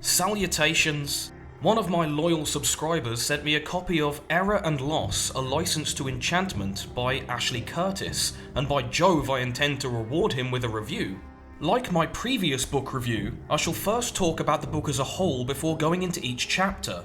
Salutations! One of my loyal subscribers sent me a copy of Error and Loss, A License to Enchantment by Ashley Curtis, and by Jove I intend to reward him with a review. Like my previous book review, I shall first talk about the book as a whole before going into each chapter.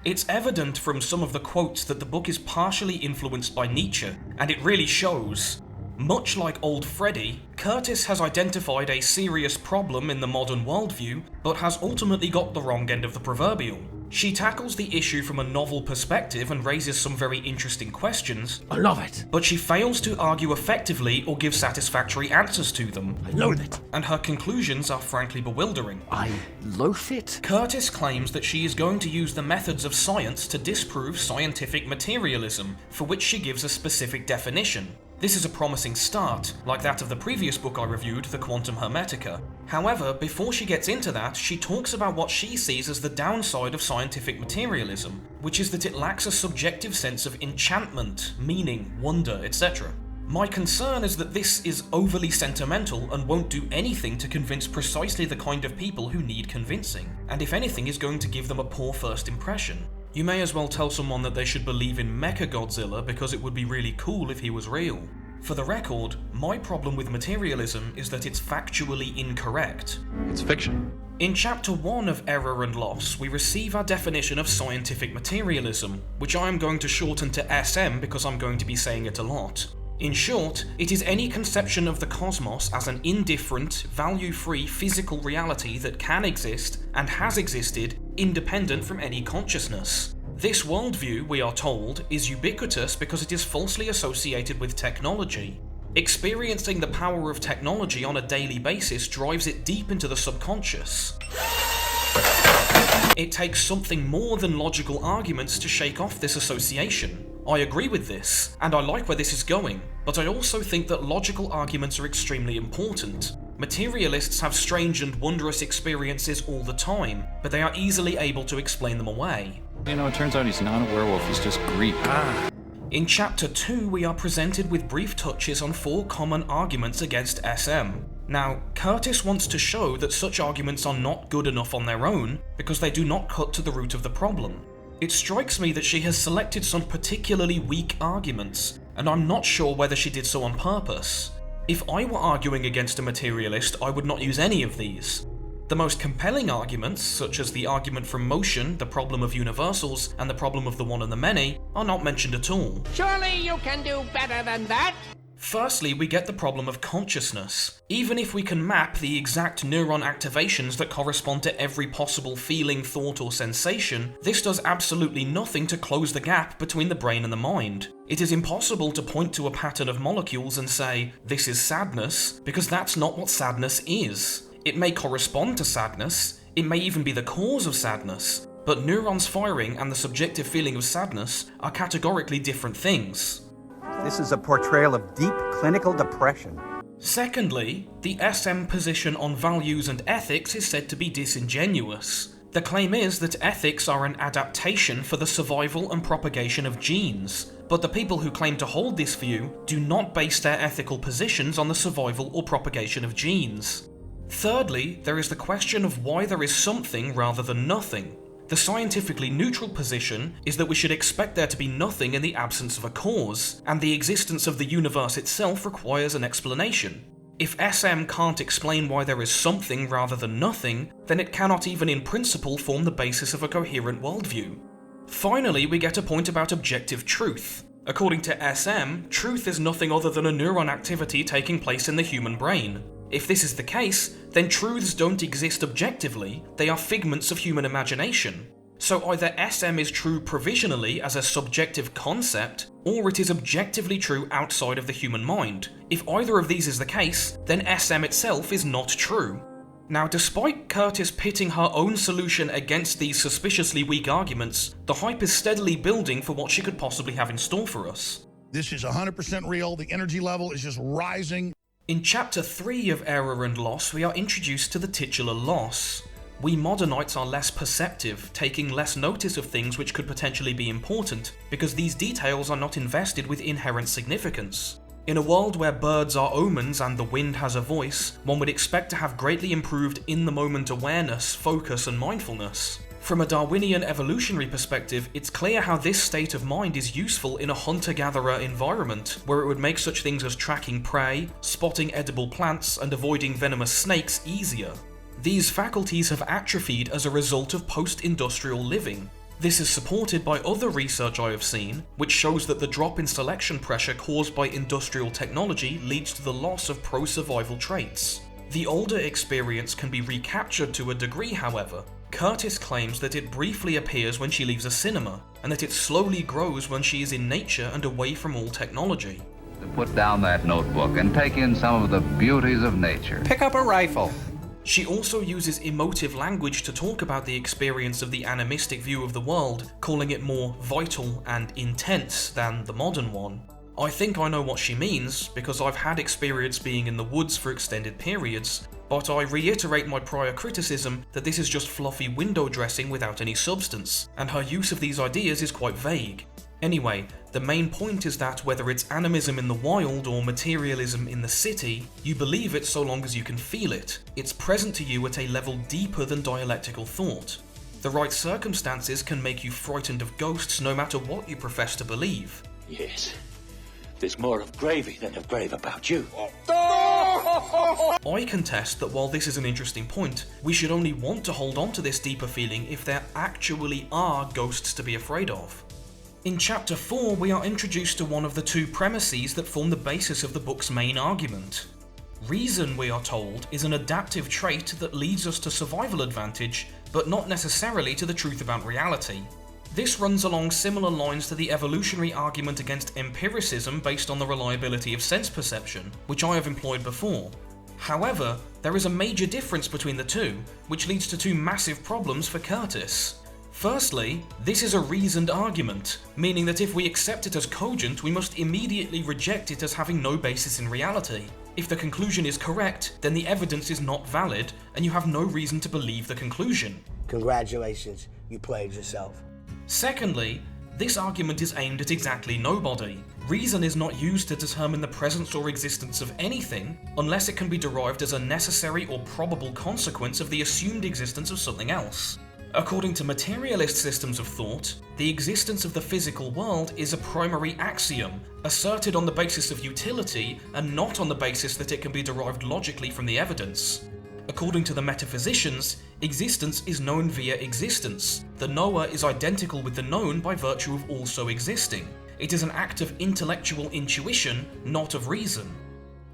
It's evident from some of the quotes that the book is partially influenced by Nietzsche, and it really shows. Much like Old Freddy, Curtis has identified a serious problem in the modern worldview, but has ultimately got the wrong end of the proverbial. She tackles the issue from a novel perspective and raises some very interesting questions. I love it. But she fails to argue effectively or give satisfactory answers to them. I loathe it. And her conclusions are frankly bewildering. I loathe it. Curtis claims that she is going to use the methods of science to disprove scientific materialism, for which she gives a specific definition. This is a promising start, like that of the previous book I reviewed, The Quantum Hermetica. However, before she gets into that, she talks about what she sees as the downside of scientific materialism, which is that it lacks a subjective sense of enchantment, meaning, wonder, etc. My concern is that this is overly sentimental and won't do anything to convince precisely the kind of people who need convincing, and if anything is going to give them a poor first impression. You may as well tell someone that they should believe in Mechagodzilla because it would be really cool if he was real. For the record, my problem with materialism is that it's factually incorrect. It's fiction. In Chapter 1 of Error and Loss, we receive our definition of scientific materialism, which I am going to shorten to SM because I'm going to be saying it a lot. In short, it is any conception of the cosmos as an indifferent, value-free physical reality that can exist, and has existed, independent from any consciousness. This worldview, we are told, is ubiquitous because it is falsely associated with technology. Experiencing the power of technology on a daily basis drives it deep into the subconscious. It takes something more than logical arguments to shake off this association. I agree with this, and I like where this is going, but I also think that logical arguments are extremely important. Materialists have strange and wondrous experiences all the time, but they are easily able to explain them away. You know, it turns out he's not a werewolf, he's just Greek. In Chapter 2, we are presented with brief touches on 4 common arguments against SM. Now, Curtis wants to show that such arguments are not good enough on their own, because they do not cut to the root of the problem. It strikes me that she has selected some particularly weak arguments, and I'm not sure whether she did so on purpose. If I were arguing against a materialist, I would not use any of these. The most compelling arguments, such as the argument from motion, the problem of universals, and the problem of the one and the many, are not mentioned at all. Surely you can do better than that? Firstly, we get the problem of consciousness. Even if we can map the exact neuron activations that correspond to every possible feeling, thought, or sensation, this does absolutely nothing to close the gap between the brain and the mind. It is impossible to point to a pattern of molecules and say, this is sadness, because that's not what sadness is. It may correspond to sadness, it may even be the cause of sadness, but neurons firing and the subjective feeling of sadness are categorically different things. This is a portrayal of deep clinical depression. Secondly, the SM position on values and ethics is said to be disingenuous. The claim is that ethics are an adaptation for the survival and propagation of genes, but the people who claim to hold this view do not base their ethical positions on the survival or propagation of genes. Thirdly, there is the question of why there is something rather than nothing. The scientifically neutral position is that we should expect there to be nothing in the absence of a cause, and the existence of the universe itself requires an explanation. If SM can't explain why there is something rather than nothing, then it cannot even in principle form the basis of a coherent worldview. Finally, we get a point about objective truth. According to SM, truth is nothing other than a neuron activity taking place in the human brain. If this is the case, then truths don't exist objectively, they are figments of human imagination. So either SM is true provisionally as a subjective concept, or it is objectively true outside of the human mind. If either of these is the case, then SM itself is not true. Now, despite Curtis pitting her own solution against these suspiciously weak arguments, the hype is steadily building for what she could possibly have in store for us. This is 100% real, the energy level is just rising. In Chapter 3 of Error and Loss, we are introduced to the titular loss. We modernites are less perceptive, taking less notice of things which could potentially be important, because these details are not invested with inherent significance. In a world where birds are omens and the wind has a voice, one would expect to have greatly improved in-the-moment awareness, focus, and mindfulness. From a Darwinian evolutionary perspective, it's clear how this state of mind is useful in a hunter-gatherer environment, where it would make such things as tracking prey, spotting edible plants, and avoiding venomous snakes easier. These faculties have atrophied as a result of post-industrial living. This is supported by other research I have seen, which shows that the drop in selection pressure caused by industrial technology leads to the loss of pro-survival traits. The older experience can be recaptured to a degree, however. Curtis claims that it briefly appears when she leaves a cinema, and that it slowly grows when she is in nature and away from all technology. To put down that notebook and take in some of the beauties of nature. Pick up a rifle. She also uses emotive language to talk about the experience of the animistic view of the world, calling it more vital and intense than the modern one. I think I know what she means, because I've had experience being in the woods for extended periods, but I reiterate my prior criticism that this is just fluffy window dressing without any substance, and her use of these ideas is quite vague. Anyway, the main point is that whether it's animism in the wild or materialism in the city, you believe it so long as you can feel it. It's present to you at a level deeper than dialectical thought. The right circumstances can make you frightened of ghosts no matter what you profess to believe. Yes. There's more of gravy than of grave about you. I contest that while this is an interesting point, we should only want to hold on to this deeper feeling if there actually are ghosts to be afraid of. In Chapter 4, we are introduced to one of the two premises that form the basis of the book's main argument. Reason, we are told, is an adaptive trait that leads us to survival advantage, but not necessarily to the truth about reality. This runs along similar lines to the evolutionary argument against empiricism based on the reliability of sense perception, which I have employed before. However, there is a major difference between the two, which leads to two massive problems for Curtis. Firstly, this is a reasoned argument, meaning that if we accept it as cogent, we must immediately reject it as having no basis in reality. If the conclusion is correct, then the evidence is not valid, and you have no reason to believe the conclusion. Congratulations, you played yourself. Secondly, this argument is aimed at exactly nobody. Reason is not used to determine the presence or existence of anything, unless it can be derived as a necessary or probable consequence of the assumed existence of something else. According to materialist systems of thought, the existence of the physical world is a primary axiom, asserted on the basis of utility and not on the basis that it can be derived logically from the evidence. According to the metaphysicians, existence is known via existence. The knower is identical with the known by virtue of also existing. It is an act of intellectual intuition, not of reason.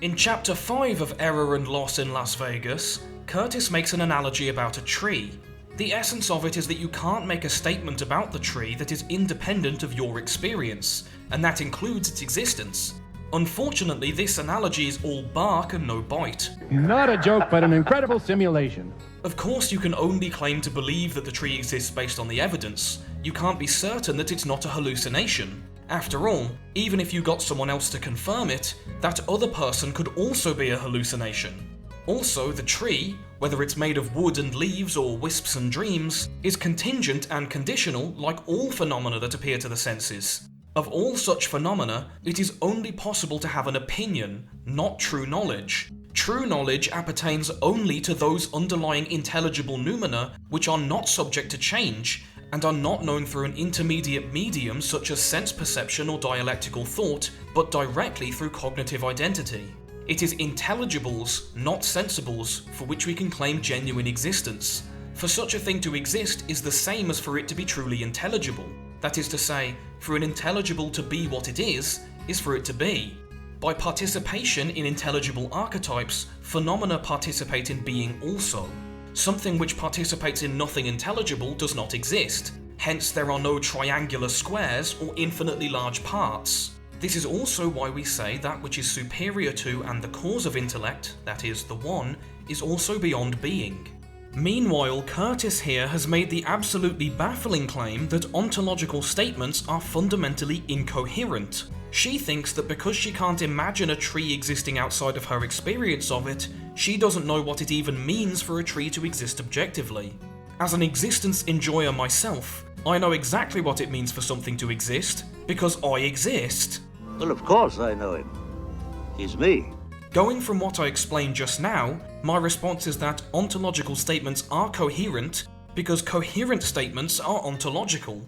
In Chapter 5 of Error and Loss in Las Vegas, Curtis makes an analogy about a tree. The essence of it is that you can't make a statement about the tree that is independent of your experience, and that includes its existence. Unfortunately, this analogy is all bark and no bite. Not a joke, but an incredible simulation. Of course, you can only claim to believe that the tree exists based on the evidence. You can't be certain that it's not a hallucination. After all, even if you got someone else to confirm it, that other person could also be a hallucination. Also, the tree, whether it's made of wood and leaves or wisps and dreams, is contingent and conditional like all phenomena that appear to the senses. Of all such phenomena, it is only possible to have an opinion, not true knowledge. True knowledge appertains only to those underlying intelligible noumena which are not subject to change, and are not known through an intermediate medium such as sense perception or dialectical thought, but directly through cognitive identity. It is intelligibles, not sensibles, for which we can claim genuine existence. For such a thing to exist is the same as for it to be truly intelligible. That is to say, for an intelligible to be what it is for it to be. By participation in intelligible archetypes, phenomena participate in being also. Something which participates in nothing intelligible does not exist. Hence, there are no triangular squares or infinitely large parts. This is also why we say that which is superior to and the cause of intellect, that is, the one, is also beyond being. Meanwhile, Curtis here has made the absolutely baffling claim that ontological statements are fundamentally incoherent. She thinks that because she can't imagine a tree existing outside of her experience of it, she doesn't know what it even means for a tree to exist objectively. As an existence enjoyer myself, I know exactly what it means for something to exist, because I exist. Well, of course I know him. is me. Going from what I explained just now, my response is that ontological statements are coherent because coherent statements are ontological.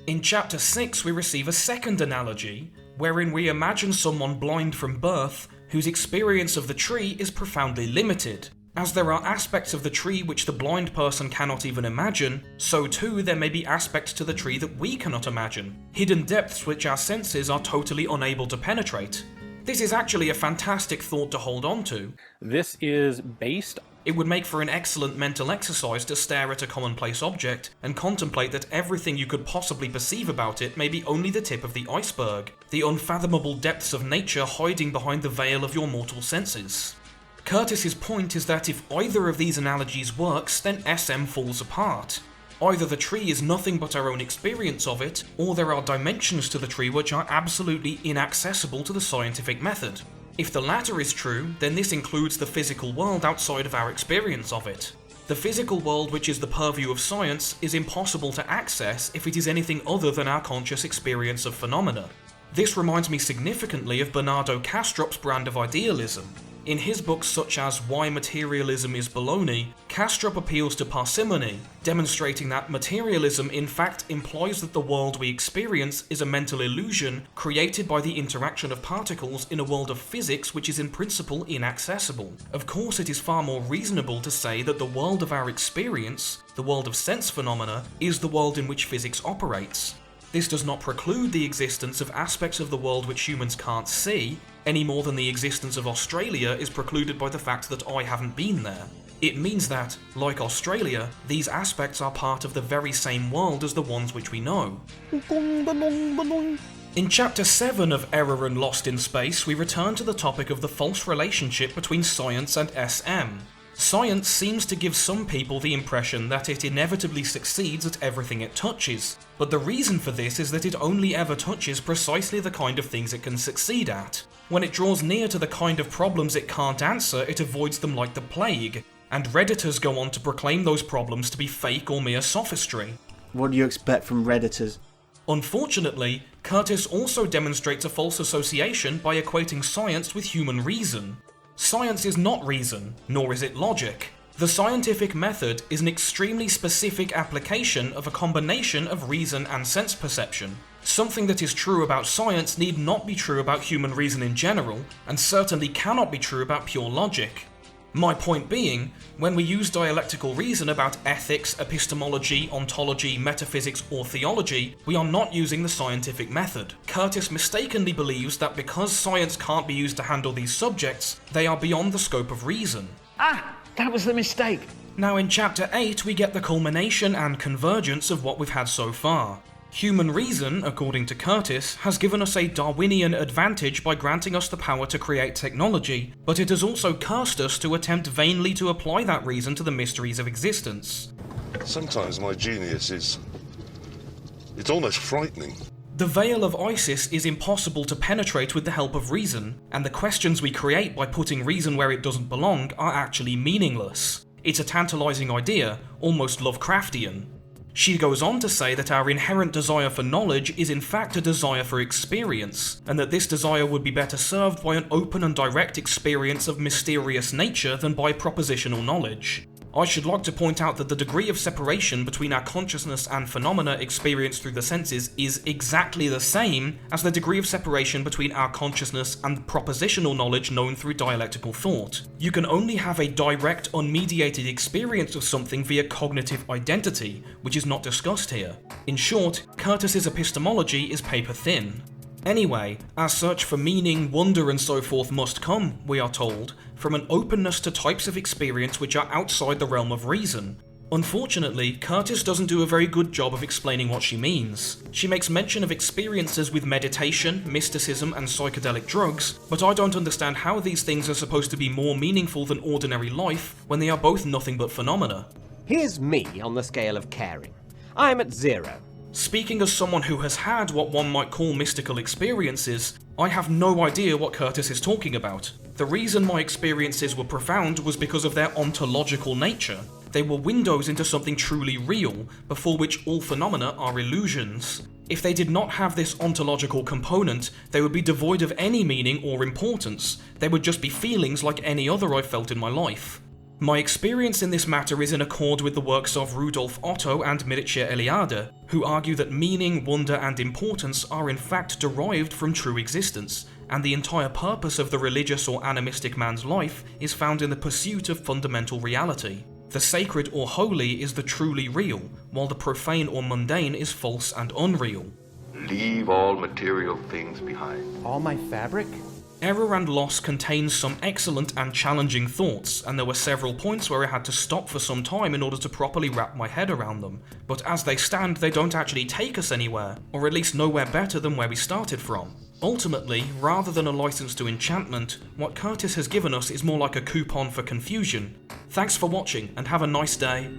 In Chapter 6 we receive a second analogy, wherein we imagine someone blind from birth whose experience of the tree is profoundly limited. As there are aspects of the tree which the blind person cannot even imagine, so too there may be aspects to the tree that we cannot imagine, hidden depths which our senses are totally unable to penetrate. This is actually a fantastic thought to hold on to. This is based... It would make for an excellent mental exercise to stare at a commonplace object and contemplate that everything you could possibly perceive about it may be only the tip of the iceberg, the unfathomable depths of nature hiding behind the veil of your mortal senses. Curtis's point is that if either of these analogies works, then SM falls apart. Either the tree is nothing but our own experience of it, or there are dimensions to the tree which are absolutely inaccessible to the scientific method. If the latter is true, then this includes the physical world outside of our experience of it. The physical world, which is the purview of science, is impossible to access if it is anything other than our conscious experience of phenomena. This reminds me significantly of Bernardo Kastrup's brand of idealism. In his books such as Why Materialism is Baloney, Kastrup appeals to parsimony, demonstrating that materialism in fact implies that the world we experience is a mental illusion created by the interaction of particles in a world of physics which is in principle inaccessible. Of course, it is far more reasonable to say that the world of our experience, the world of sense phenomena, is the world in which physics operates. This does not preclude the existence of aspects of the world which humans can't see, any more than the existence of Australia is precluded by the fact that I haven't been there. It means that, like Australia, these aspects are part of the very same world as the ones which we know. In Chapter 7 of Error and Lost in Space, we return to the topic of the false relationship between science and SM. Science seems to give some people the impression that it inevitably succeeds at everything it touches, but the reason for this is that it only ever touches precisely the kind of things it can succeed at. When it draws near to the kind of problems it can't answer, it avoids them like the plague, and Redditors go on to proclaim those problems to be fake or mere sophistry. What do you expect from Redditors? Unfortunately, Curtis also demonstrates a false association by equating science with human reason. Science is not reason, nor is it logic. The scientific method is an extremely specific application of a combination of reason and sense perception. Something that is true about science need not be true about human reason in general, and certainly cannot be true about pure logic. My point being, when we use dialectical reason about ethics, epistemology, ontology, metaphysics, or theology, we are not using the scientific method. Curtis mistakenly believes that because science can't be used to handle these subjects, they are beyond the scope of reason. Ah, that was the mistake. Now in Chapter 8 we get the culmination and convergence of what we've had so far. Human reason, according to Curtis, has given us a Darwinian advantage by granting us the power to create technology, but it has also cursed us to attempt vainly to apply that reason to the mysteries of existence. Sometimes my genius it's almost frightening. The veil of Isis is impossible to penetrate with the help of reason, and the questions we create by putting reason where it doesn't belong are actually meaningless. It's a tantalizing idea, almost Lovecraftian. She goes on to say that our inherent desire for knowledge is in fact a desire for experience, and that this desire would be better served by an open and direct experience of mysterious nature than by propositional knowledge. I should like to point out that the degree of separation between our consciousness and phenomena experienced through the senses is exactly the same as the degree of separation between our consciousness and propositional knowledge known through dialectical thought. You can only have a direct, unmediated experience of something via cognitive identity, which is not discussed here. In short, Curtis's epistemology is paper thin. Anyway, our search for meaning, wonder and so forth must come, we are told, from an openness to types of experience which are outside the realm of reason. Unfortunately, Curtis doesn't do a very good job of explaining what she means. She makes mention of experiences with meditation, mysticism and psychedelic drugs, but I don't understand how these things are supposed to be more meaningful than ordinary life when they are both nothing but phenomena. Here's me on the scale of caring. I'm at 0. Speaking as someone who has had what one might call mystical experiences, I have no idea what Curtis is talking about. The reason my experiences were profound was because of their ontological nature. They were windows into something truly real, before which all phenomena are illusions. If they did not have this ontological component, they would be devoid of any meaning or importance. They would just be feelings like any other I've felt in my life. My experience in this matter is in accord with the works of Rudolf Otto and Mircea Eliade, who argue that meaning, wonder, and importance are in fact derived from true existence, and the entire purpose of the religious or animistic man's life is found in the pursuit of fundamental reality. The sacred or holy is the truly real, while the profane or mundane is false and unreal. Leave all material things behind. All my fabric? Error and Loss contains some excellent and challenging thoughts, and there were several points where I had to stop for some time in order to properly wrap my head around them, but as they stand they don't actually take us anywhere, or at least nowhere better than where we started from. Ultimately, rather than a license to enchantment, what Curtis has given us is more like a coupon for confusion. Thanks for watching, and have a nice day.